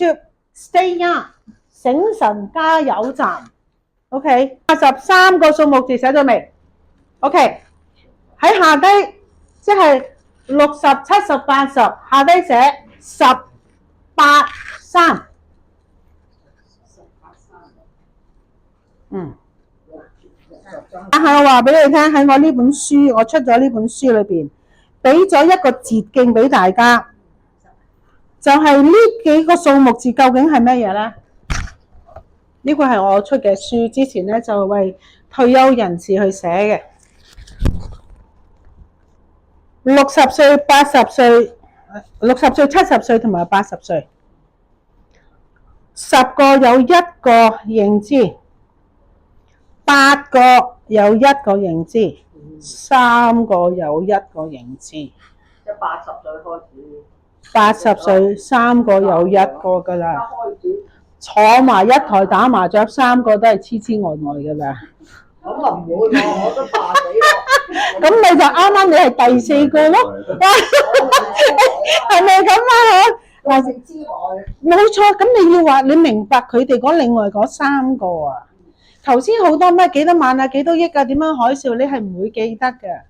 YouTube Stay Young 醒神加油站 ，OK， 83個數目字寫咗未 ？OK， 喺下低即係60、70、80，下低寫10、8、3。但係我話俾你聽，喺我呢本書，我出咗呢本書裏邊，俾咗一個捷徑俾大家，就係呢幾個數目字究竟係咩嘢呢？呢個係我出嘅書，之前咧就為退休人士去寫嘅。60歲、80歲、60歲、70歲同埋80歲，10個有1個認知，8個有1個認知，3個有1個認知。即係80歲開始。80歲3個有1個㗎啦。坐埋一台打麻雀，3個都係痴痴呆呆㗎啦。咁啊唔會喎，我都80幾咯。咁你就啱啱你係第4個咯，係咪咁啊？嗱，之外，冇錯，咁你要話你明白佢哋嗰另外嗰3個啊。頭先好多咩幾多萬啊、幾多億啊、點樣海嘯，你係唔會記得嘅。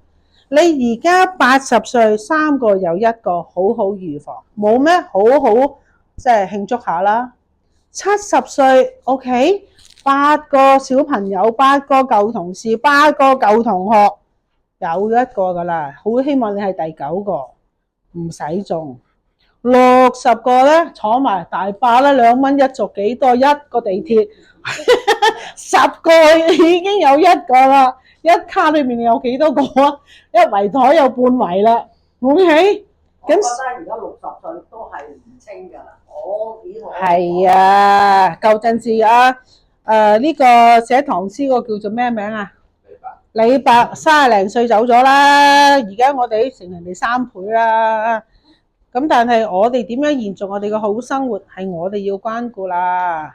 你而家80歲3個有1個，好好預防，冇咩好好即係慶祝下啦。70歲 OK， 8個小朋友、8個舊同事、8個舊同學，有1個噶啦。好希望你係第9個，唔使中。60個咧，坐埋大巴啦，2蚊一族幾多？一個地鐵10個已經有1個啦。一卡裏面有幾多個啊？一圍台有半圍啦。OK， 我覺得而家60歲都係唔清㗎啦。係啊，舊陣時啊，呢個寫唐詩個叫做咩名啊？李白30零歲走咗啦，而家我哋成人哋3倍啦。咁但係我哋點樣延續我哋嘅好生活，係我哋要關顧啦。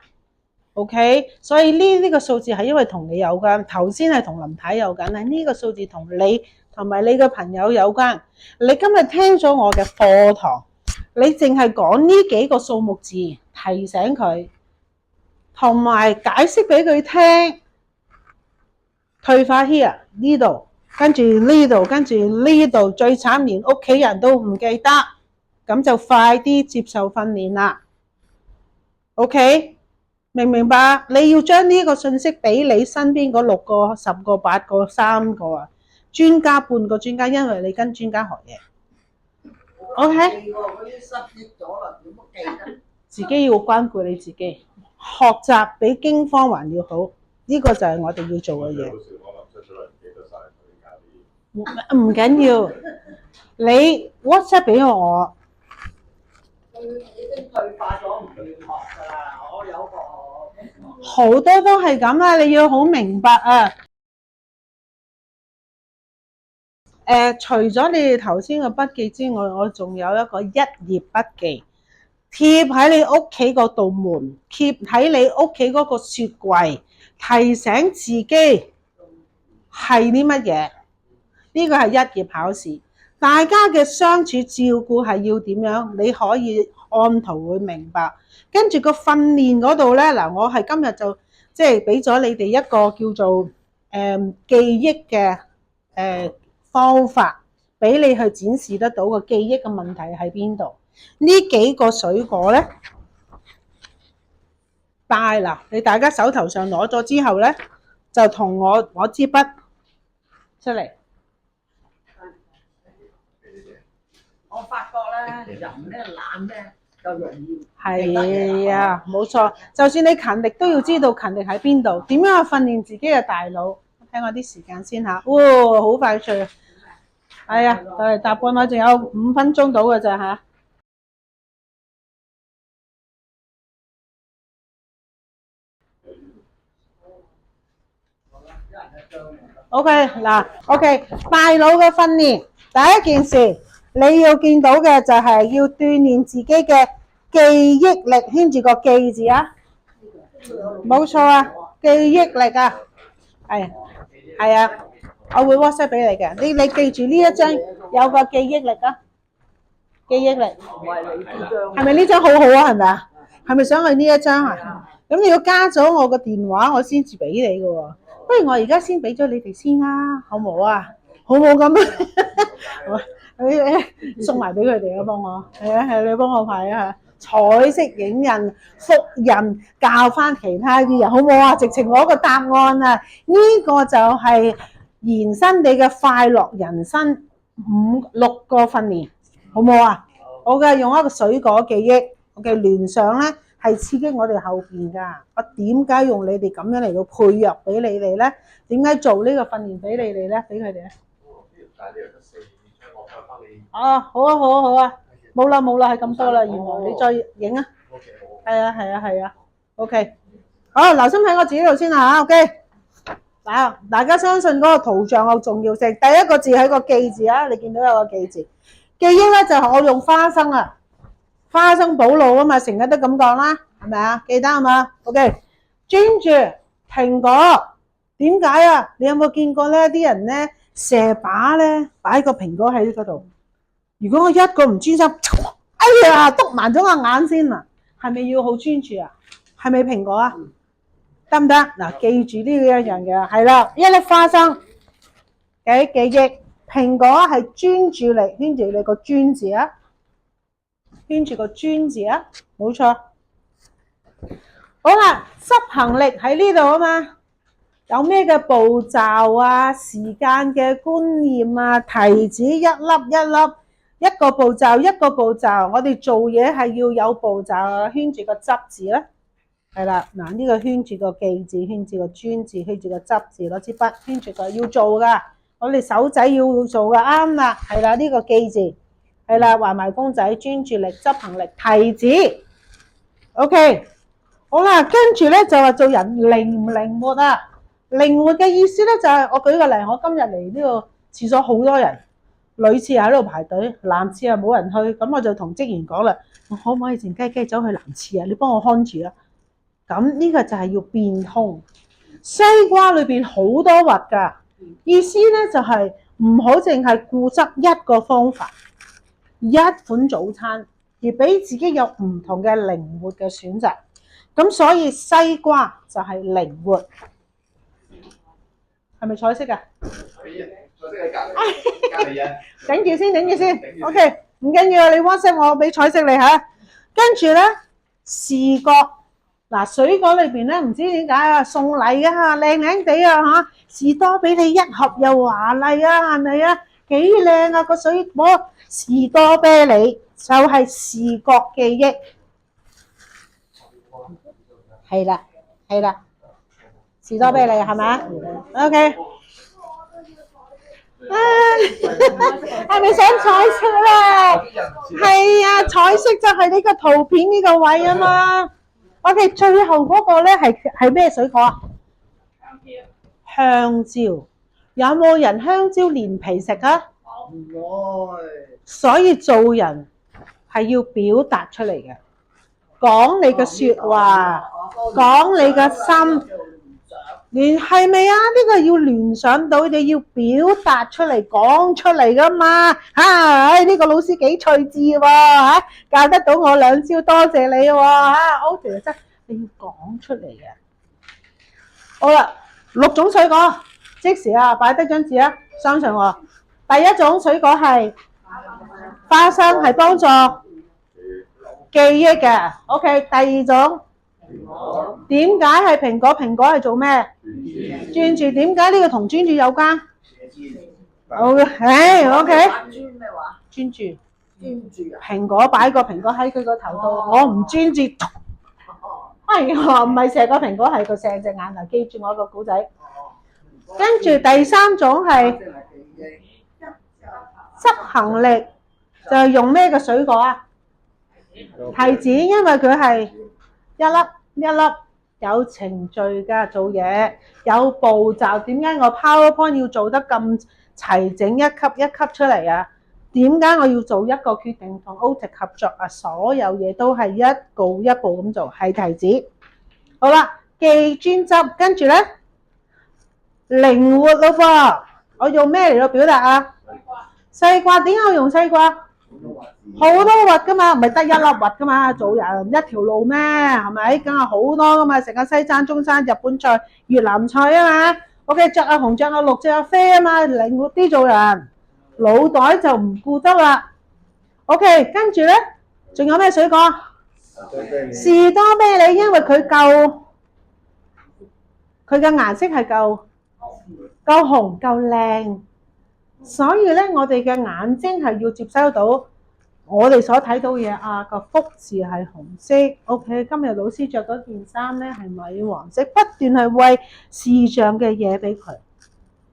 OK， 所以呢個數字係因為同你有關，頭先係同林太有關，係呢個數字同你同埋你嘅朋友有關。你今日聽咗我嘅課堂，你淨係講呢幾個數目字，提醒佢，同埋解釋俾佢聽。退化 here 呢度，跟住呢度，跟住呢度，最慘連屋企人都唔記得，咁就快啲接受訓練啦。OK， 明唔明白？你要將呢個信息俾你身邊嗰6個、10個、8個、3個啊，專家半個專家，因為你跟專家學嘢。OK， 自己要關顧你自己，學習比驚慌還要好，呢個就係我哋要做嘅嘢。唔緊要，你 WhatsApp 俾我。已經退化咗，唔願學㗎啦。我有個好多都係咁啊，你要好明白啊。除咗你哋頭先嘅筆記之外，我仲有一個1頁筆記，貼喺你屋企嗰道門，貼喺你屋企嗰個雪櫃，提醒自己係啲乜嘢。呢個係1頁考試，大家嘅相處照顧係要點樣？你可以按圖會明白。跟住個訓練嗰度咧，嗱，我係今日就即係俾咗你哋一個叫做記憶嘅方法，俾你去展示得到個記憶嘅問題喺邊度。呢幾個水果咧，帶啦，你大家手頭上攞咗之後咧，就同我攞支筆出嚟。我發覺咧，人咧懶咧就容易係啊，冇錯。就算你勤力都要知道勤力喺邊度，點樣去訓練自己嘅大腦。睇我啲時間先嚇，哇，好快脆啊！係啊，就嚟答案我仲有5分鐘到嘅咋嚇。OK 嗱 ，OK 大腦嘅訓練，第一件事你要見到嘅就係要鍛鍊自己嘅記憶力，牽住個記字啊，冇錯啊，記憶力啊，係啊，我會 WhatsApp 俾你嘅，你記住呢一張有個記憶力啊，記憶力，係咪呢張好好啊？係咪啊？係咪想去呢一張啊？咁你要加咗我個電話，我先至俾你嘅喎。不如我而家先俾咗你哋先啦，好唔好啊？好冇咁？你送埋俾佢哋啊，幫我。係啊係，你幫我派啊。彩色影印、複印，教翻其他啲人，好唔好啊？直情攞個答案啊！呢個就係延伸你嘅快樂人生6個訓練，好唔好啊？我嘅用一個水果記憶，我嘅聯想咧係刺激我哋後邊㗎。我點解用你哋咁樣嚟到配藥俾你哋咧？點解做呢個訓練俾你哋咧？俾佢哋咧？哦，好啊好啊好啊！冇啦冇啦，係咁多啦，原來你再影啊。係啊係啊係啊。OK， 好，留心喺我自己度先啊嚇。OK， 嗱，大家相信嗰個圖像嘅重要性。第一個字係個記字啊，你見到有個記字。記憶咧就係我用花生啊，花生補腦啊嘛，成日都咁講啦，係咪啊？記得係嘛 ？OK， 專注蘋果，點解啊？你有冇見過咧？啲人咧射靶咧擺個蘋果喺嗰度。如果我一個唔專心，哎呀，篤埋咗個眼先啊！係咪要好專注啊？係咪蘋果啊？得唔得？嗱，記住呢一樣嘢，係啦，一粒花生嘅記憶，蘋果係專注力，圈住你個專字啊，圈住個專字啊，冇錯。好啦，執行力喺呢度啊嘛，有咩嘅步驟啊，時間嘅觀念啊，提子一粒一粒。一個步驟一個步驟，我哋做嘢係要有步驟啊，圈住個執字啦，係啦，嗱呢個圈住個記字，圈住個專字，圈住個執字，攞支筆圈住個要做噶，我哋手仔要做噶，啱啦，係啦，呢個記字，係啦，畫埋公仔，專注力、執行力、提子 ，OK， 好啦，跟住咧就話做人靈唔靈活啊？靈活嘅意思咧就係我舉個例，我今日嚟呢個廁所好多人。女廁喺度排隊，男廁啊冇人去，咁我就同職員講啦，我可唔可以靜雞雞走去男廁啊？你幫我看住啊！咁呢個就係要變通。西瓜裏邊好多核㗎，意思咧就係唔好淨係固執一個方法，一款早餐，而俾自己有唔同嘅靈活嘅選擇。咁所以西瓜就係靈活，係咪彩色㗎？頂住先，頂住先。OK， 唔緊要，你 WhatsApp 我俾彩色你嚇。跟住咧，視覺嗱，水果裏邊咧，唔知點解啊，送禮啊，靚靚地啊嚇，士多啤梨一盒又華麗啊，係咪啊？幾靚啊個水果，士多啤梨就係視覺記憶，係啦係啦，士多啤梨係咪啊 ？OK。係咪想彩色咧？係啊，彩色就係呢個圖片呢個位啊嘛。OK， 最後嗰個咧係咩水果啊？香蕉。有冇人香蕉連皮食啊？唔會。所以做人係要表達出嚟嘅，講你嘅説話，講你嘅心。係咪啊？呢個要聯想到，你要表達出嚟，講出嚟噶嘛嚇！呢個老師幾趣致喎嚇，教得到我兩招，多謝你喎嚇。OK， 真你要講出嚟嘅。好啦，6種水果，即時啊，擺低張紙啊，相信我。第一種水果係花生，係幫助記憶嘅。OK， 第二種。點解係蘋果？蘋果係做咩？專注。點解呢個同專注有關？好嘅，OK。專注。蘋果擺個蘋果喺佢個頭度，我唔專注。哎呀，唔係射個蘋果，係佢射隻眼啊！記住我個古仔。跟住第三種係執行力，就係用咩嘅水果啊？提子，因為佢係一粒一粒有程序㗎，做嘢有步驟。點解我 PowerPoint 要做得咁齊整，一級一級出嚟啊？點解我要做一個決定同 OTIC 合作啊？所有嘢都係一步一步咁做，係提子。好啦，記專執，跟住咧靈活咯噃。我用咩嚟到表達啊？西瓜。點解我用西瓜？好多核噶嘛，唔係得一粒核噶嘛，做人一條路咩？係咪？梗係好多噶嘛，食下西餐、中餐、日本菜、越南菜啊嘛。OK， 着下紅、着下綠、着下啡啊嘛，靈活啲做人，腦袋就唔顧得啦。OK， 跟住咧，仲有咩水果？士多啤梨，因為佢夠，佢嘅顏色係夠紅夠靚，所以咧我哋嘅眼睛係要接收到我哋所睇到嘢啊，個福字係紅色。OK， 今日老師着嗰件衫咧係米黃色，不斷係餵視像嘅嘢俾佢。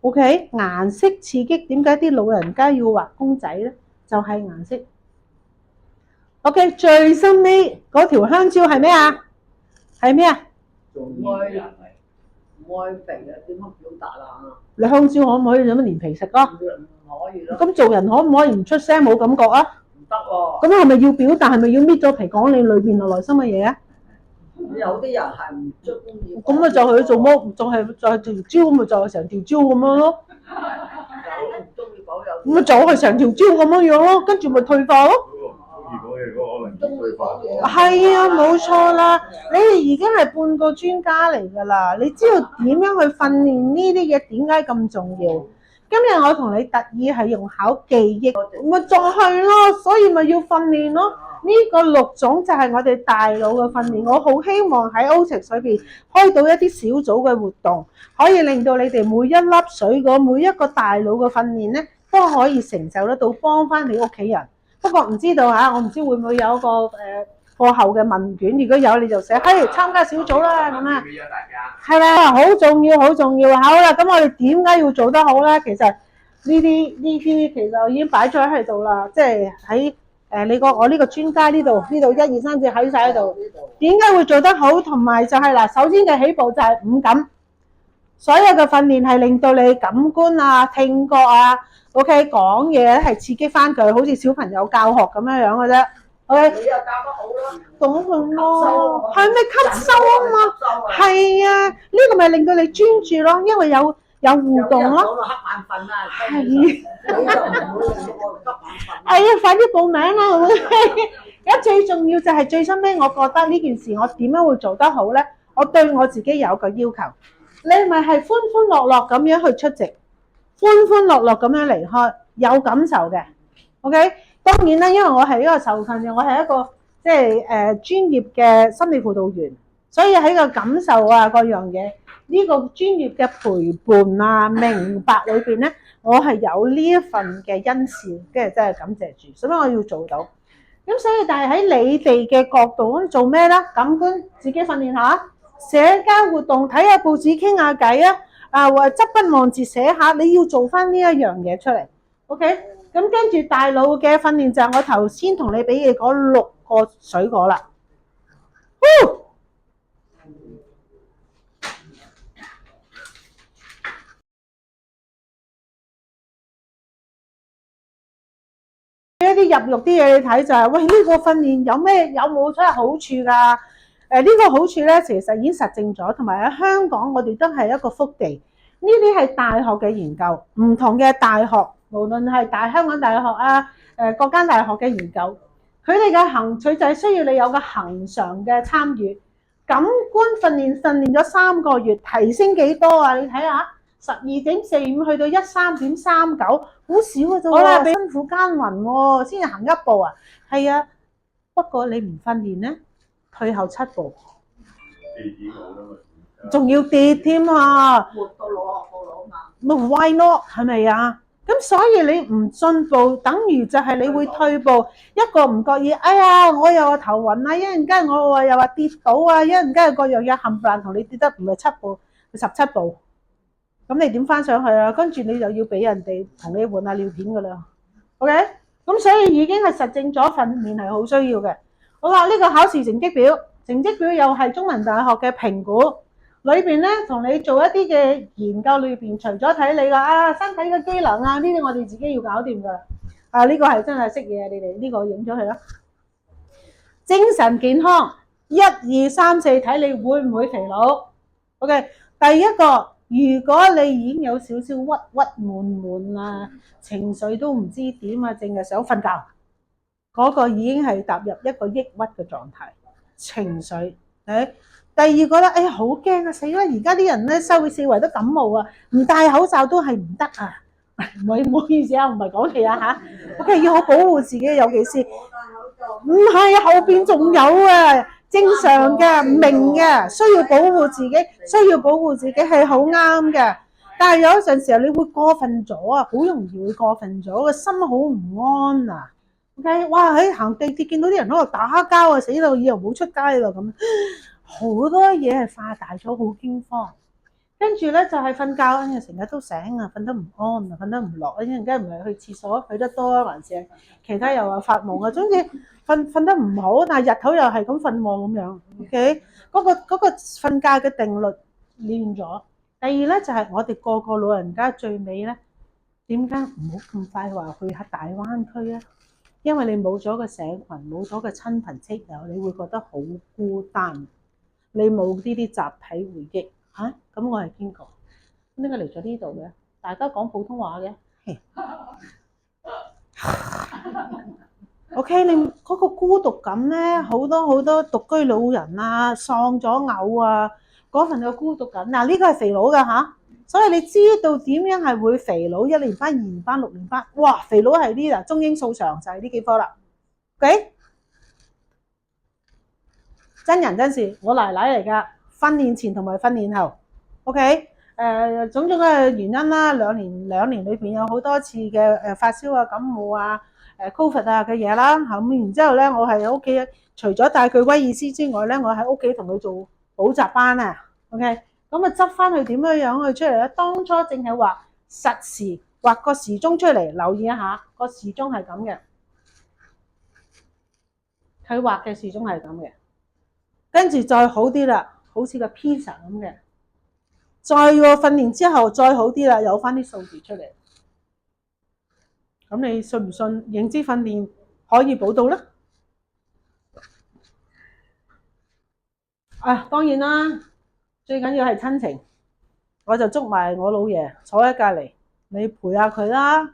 OK， 顏色刺激，點解啲老人家要畫公仔咧？就係顏色。OK， 最深尾嗰條香蕉係咩啊？係咩啊？唔愛肥啊，點樣表達啊？你香蕉可唔可以有乜連皮食啊？唔可以咯。咁做人可唔可以唔出聲冇感覺啊？唔得喎。咁係咪要表達？係咪要搣咗皮講你裏邊內心嘅嘢啊？有啲人係唔出公義。咁咪就係做乜？就係條蕉，咪就係成條蕉咁樣咯。有唔中意講有。咁咪就係成條蕉咁樣樣咯，跟住咪退化咯。係啊，冇錯啦！你哋已經係半個專家嚟㗎啦，你知道點樣去訓練呢啲嘢點解咁重要？今日我同你特意係用考記憶，咪就係咯，所以咪要訓練咯。呢個6種就係我哋大腦嘅訓練。我好希望喺 Otis 裏邊開到一啲小組嘅活動，可以令到你哋每一粒水果、每一個大腦嘅訓練咧，都可以承受得到，幫翻你屋企人。不過唔知道嚇，我唔知會唔會有個課後嘅問卷，如果有你就寫，嘿參加小組啦咁啊，係咪好重要好重要？好啦，咁我哋點解要做得好咧？其實呢啲其實已經擺咗喺度啦，即係喺我呢個專家呢度1、2、3隻喺晒喺度。點解會做得好？同埋就係嗱，首先嘅起步就係五感，所有嘅訓練係令到你感官啊、聽覺啊。OK， 講嘢咧係刺激翻佢，好似小朋友教學咁樣樣嘅啫。OK， 你又教得好啦，講佢咯，係咪吸收啊嘛？係啊，呢個咪令到你專注咯，因為有互動咯。講到瞌眼瞓啦，係。你就唔好令我瞌眼瞓。係啊，快啲報名啦！而家最重要就係最深尾，我覺得呢件事我點樣會做得好咧？我對我自己有個要求，你咪係歡歡樂樂咁樣去出席。歡歡樂樂咁樣離開，有感受嘅 ，OK。當然啦，因為我係一個受訓嘅，我係一個即係專業嘅心理輔導員，所以喺個感受啊各樣嘢，呢個專業嘅陪伴啊、明白裏邊咧，我係有呢一份嘅恩賜，跟住真係感謝住，所以我要做到。咁所以但係喺你哋嘅角度做咩咧？感官自己訓練下，社交活動睇下報紙傾下偈啊！或者執筆望字寫下，你要做翻呢一樣嘢出嚟 ，OK？咁跟住大腦嘅訓練就係我頭先同你俾嘅嗰6個水果啦。一啲入肉啲嘢你睇就係，喂，呢個訓練有冇真係好處㗎？呢個好處咧，其實已經實證咗，同埋喺香港我哋都係一個福地。呢啲係大學嘅研究，唔同嘅大學，無論係香港大學啊，各間大學嘅研究，佢哋嘅佢就係需要你有個恆常嘅參與。感官訓練咗3個月，提升幾多啊？你睇下，12.45去到13.39，好少嘅啫。好啦，辛苦耕耘喎，先至行一步啊。係啊，不過你唔訓練咧，退後7步。仲要跌添啊！活到老學到老嘛。咪 why not 係咪啊？咁所以你唔進步，等於就係你會退步。一個唔覺意，哎呀，我又話頭暈啊！一陣間我又話跌倒啊！一陣間各樣嘢冚唪唥同你跌得唔係7步，係17步。咁你點翻上去啊？跟住你就要俾人哋同你換下尿片噶啦。OK，咁所以已經係實證咗訓練係好需要嘅。好啦，呢個考試成績表又係中文大學嘅評估。裏邊咧同你做一啲嘅研究裏邊，除咗睇你個身體嘅機能啊，呢啲我哋自己要搞掂噶啦。呢個係真係識嘢，你哋呢個影咗佢啦。精神健康1、2、3、4，睇你會唔會疲勞。OK， 第一個，如果你已經有少少鬱悶啊，情緒都唔知點啊，淨係想瞓覺，嗰個已經係踏入一個抑鬱嘅狀態，情緒。第二覺得好驚啊！死啦！而家啲人咧周四圍都感冒啊，唔戴口罩都係唔得啊！唔好意思啊，唔係講氣啊嚇。OK， 要好保護自己，尤其是唔係後邊仲有啊，正常嘅，唔明嘅，需要保護自己，係好啱嘅。但係有陣時候你會過分咗啊，好容易會過分咗，個心好唔安啊。OK， 哇！喺行地鐵見到啲人喺度打交啊，死到以後冇出街咯咁。好多嘢係化大咗，好驚慌。跟住咧就係瞓覺，成日都醒啊，瞓得唔安啊，瞓得唔落啊，一陣間唔係去廁所去得多啊，還是其他又話發夢啊，總之瞓得唔好，但係日頭又係咁瞓喎咁樣。OK，嗰個瞓覺嘅定律亂咗。第二咧就係我哋個個老人家最尾咧，點解唔好咁快話去下大灣區咧？因為你冇咗個社群，冇咗個親朋戚友，你會覺得好孤單。你冇呢啲集體回憶嚇，咁我係邊個？點解嚟咗呢度嘅？大家講普通話嘅。OK， 你嗰個孤獨感咧，好多獨居老人啊，喪咗偶啊，嗰份嘅孤獨感。嗱，呢個係肥佬㗎嚇，所以你知道點樣係會肥佬？1年班、2年班、6年班，哇！肥佬係呢啦，中英數長就係呢幾科啦。OK。真人真事，我奶奶嚟㗎，訓練前同埋訓練後 ，OK，種種嘅原因啦，兩年裏邊有好多次嘅發燒啊、感冒啊、COVID 啊嘅嘢啦，咁然之後咧，我係喺屋企，除咗帶佢威爾斯之外咧，我喺屋企同佢做補習班啊 ，OK，咁啊執翻佢點樣去出嚟咧？當初淨係畫實時畫個時鐘出嚟，留意一下個時鐘係咁嘅，佢畫嘅時鐘係咁嘅。跟住再好啲啦，好似個 pizza 咁嘅。再個訓練之後再好啲啦，有翻啲數字出嚟。咁你信唔信認知訓練可以補到咧？啊，當然啦，最緊要係親情。我就捉埋我老爺坐喺隔離，你陪下佢啦。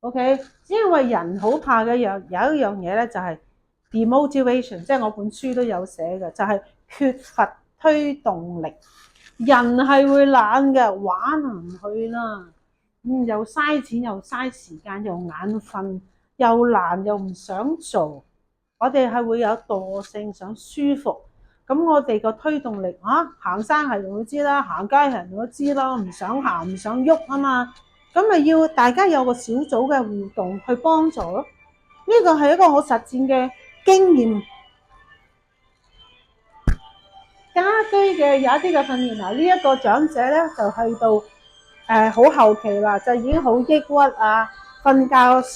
OK， 因為人好怕嘅有一樣嘢咧，就係 demotivation， 即係我本書都有寫嘅，就係缺乏推動力。人係會懶嘅，玩唔去啦。又嘥錢，又嘥時間，又眼瞓，又難，又唔想做。我哋係會有惰性，想舒服。咁我哋個推動力行山係人都知啦，行街係人都知啦，唔想行，唔想喐啊嘛。咁咪要大家有個小組嘅互動去幫助咯。呢個係一個我實戰嘅經驗。家居嘅有一啲嘅訓練，嗱呢一個長者咧就去到好後期啦，就已經好抑鬱啊，瞓覺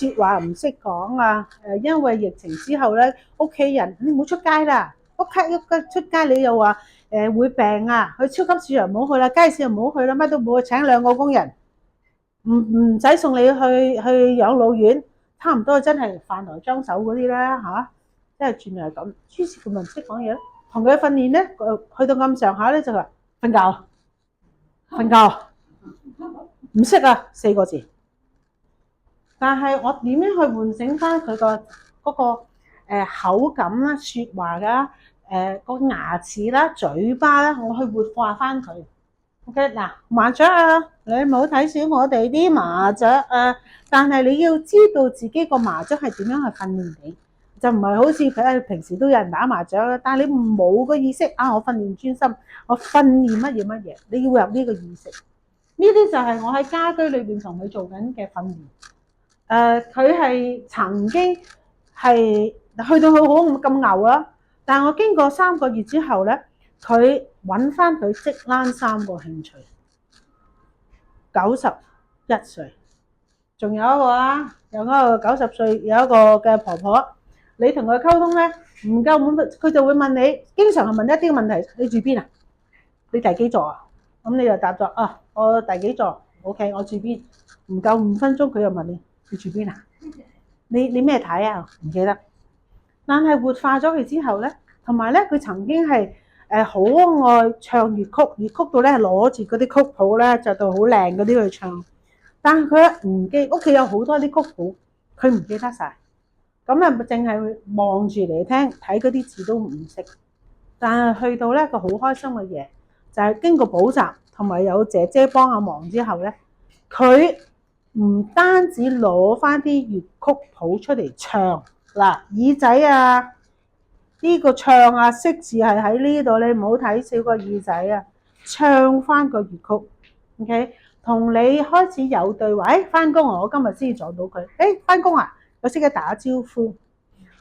説話唔識講啊。因為疫情之後咧，屋企人你唔好出街啦，屋企出街你又話會病啊，去超級市場唔好去啦，街市又唔好去啦，乜都唔好去，請2個工人，唔使送你去養老院，差唔多真係飯來張手嗰啲啦嚇，即係轉係咁。於是佢咪唔識講嘢咧。同佢訓練咧，去到咁上下咧就話瞓覺，唔識啊4個字。但係我點樣去喚醒翻佢個嗰個口感啦、説話㗎、個牙齒啦、嘴巴啦，我去活化翻佢。OK 嗱，麻雀啊，你唔好睇小我哋啲麻雀啊，但係你要知道自己個麻雀係點樣去訓練你。就唔係好似佢平時都有人打麻雀，但係你冇個意識啊！我訓練專心，我訓練乜嘢，你要有呢個意識。呢啲就係我喺家居裏邊同佢做緊嘅訓練。佢係曾經係去到佢好咁牛啦，但係我經過3個月之後咧，佢揾翻佢織冷衫個興趣。91歲，仲有一個啦，有一個90歲，有一個嘅婆婆。你同佢溝通咧，唔夠滿，佢就會問你，經常係問一啲問題。你住邊啊？你第幾座啊？咁你就答咗啊，我第幾座 ？OK， 我住邊？唔夠5分鐘，佢又問你住邊啊？你咩睇啊？唔記得。但係活化咗佢之後咧，同埋咧，佢曾經係好愛唱粵曲，粵曲到咧係攞住嗰啲曲譜咧，就到好靚嗰啲去唱。但係佢唔記，屋企有好多啲曲譜，佢唔記得晒。咁啊淨係望住嚟聽，睇嗰啲字都唔識。但係去到咧個好開心嘅嘢，就係經過補習同埋有姐姐幫下忙之後咧，佢唔單止攞翻啲粵曲譜出嚟唱，嗱耳仔啊，呢個唱啊識字係喺呢度，你唔好睇少個耳仔啊，唱翻個粵曲 ，OK， 同你開始有對話，翻工啊，我今日先至撞到佢，翻工啊，佢識得打招呼。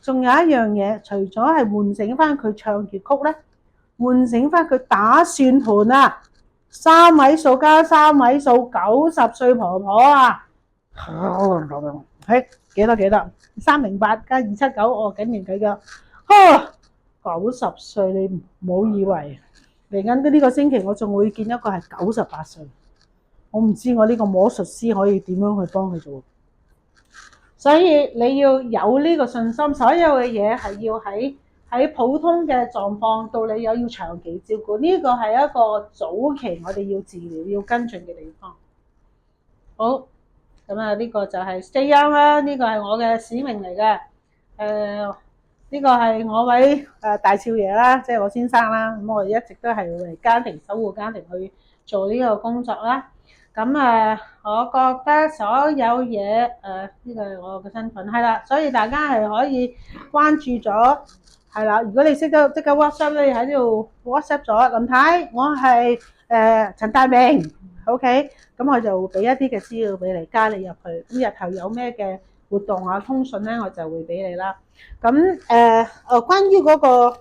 仲有一樣嘢，除咗係喚醒翻佢唱粵曲咧，喚醒翻佢打算盤啊，3位數加3位數，90歲婆婆啊，幾多308加279，我竟然計㗎，90歲你唔好以為嚟緊呢個星期我仲會見一個係98歲，我唔知我呢個魔術師可以點樣去幫佢做。所以你要有呢個信心，所有嘅嘢係要喺普通嘅狀況到你有要長期照顧，呢個係一個早期我哋要治療要跟進嘅地方。好，咁啊呢個就係 Stay Young 啦，呢個係我嘅使命嚟嘅。呢個係我位大少爺啦，即係我先生啦。咁我哋一直都係為家庭守護家庭去做呢個工作啦。咁我覺得所有嘢呢個係我嘅身份係啦，所以大家係可以關注咗係啦。如果你識得即刻 WhatsApp 咧，喺呢度 WhatsApp 咗林太，我係陳大明 ，OK， 咁我就俾一啲嘅資料俾你，加你入去。咁日後有咩嘅活動啊、通訊咧，我就會俾你啦。咁關於嗰個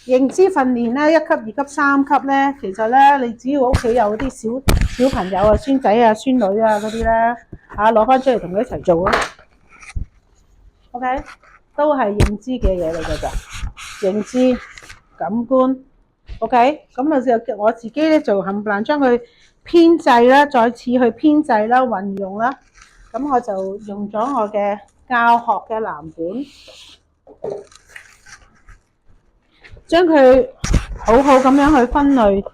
認知訓練咧，1級、2級、3級咧，其實咧，你只要屋企有啲小朋友啊、孫仔啊、孫女啊嗰啲咧，攞翻出嚟同佢一齊做咯。OK， 都係認知嘅嘢嚟㗎咋，認知感官。OK， 咁就我自己咧就冚唪唥將佢編製啦，再次去編製啦、運用啦。咁我就用咗我嘅教學嘅藍本。將佢好好咁樣去分類，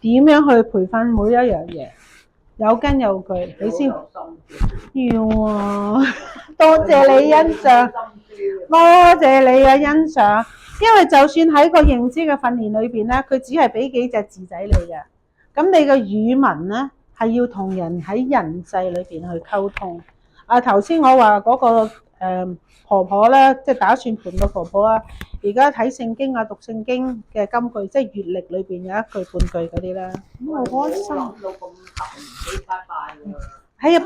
點樣去培訓每一樣嘢，有根有據，你先要啊！多謝你欣賞，多謝你嘅欣賞。因為就算喺個認知嘅訓練裏邊咧，佢只係俾幾隻字仔你嘅，咁你嘅語文咧係要同人喺人際裏邊去溝通。頭先我話嗰個婆婆咧，即係打算盤個婆婆啊，而家睇聖經啊、讀聖經嘅金句，即係月曆裏邊有一句半句嗰啲咧，咁我開心。諗到咁頭唔俾拜拜㗎。係啊，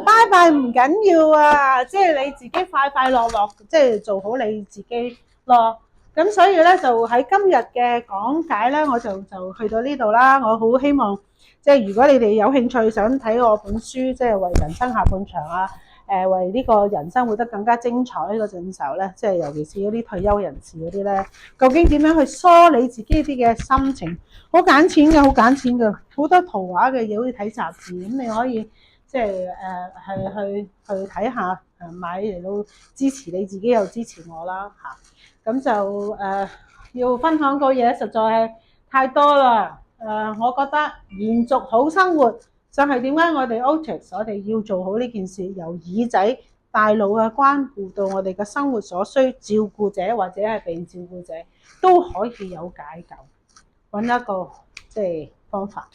拜拜唔緊要啊，即係你自己快快樂樂，即係做好你自己咯。咁所以咧，就喺今日嘅講解咧，我就去到呢度啦。我好希望，即係如果你哋有興趣想睇我本書，即係為人生下半場啊。為呢個人生活得更加精彩嗰陣時候咧，即係尤其是嗰啲退休人士嗰啲咧，究竟點樣去梳理自己啲嘅心情？好揀錢嘅，好揀錢嘅，好多圖畫嘅嘢，好似睇雜誌咁，你可以即係去睇下，買嚟到支持你自己又支持我啦嚇。咁就要分享個嘢實在係太多啦。我覺得延續好生活。就係點解我哋 Otis 我哋要做好呢件事，由耳仔、大腦嘅關顧到我哋嘅生活所需，照顧者或者係被照顧者都可以有解救，揾一個即係方法。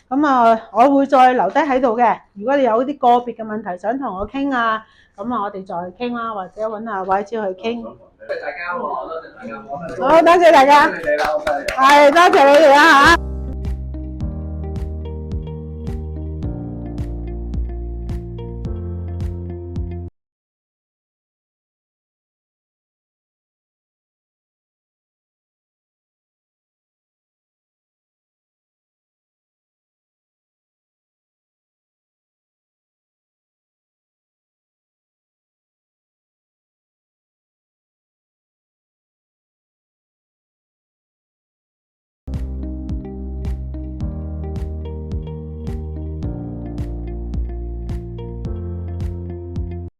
咁我會再留低喺度嘅。如果你有啲個別嘅問題想同我傾啊，咁我哋再傾啦，或者揾阿 Y 超去傾。多謝大家喎，多謝大家。好，多謝大家。係，多謝你哋啦嚇。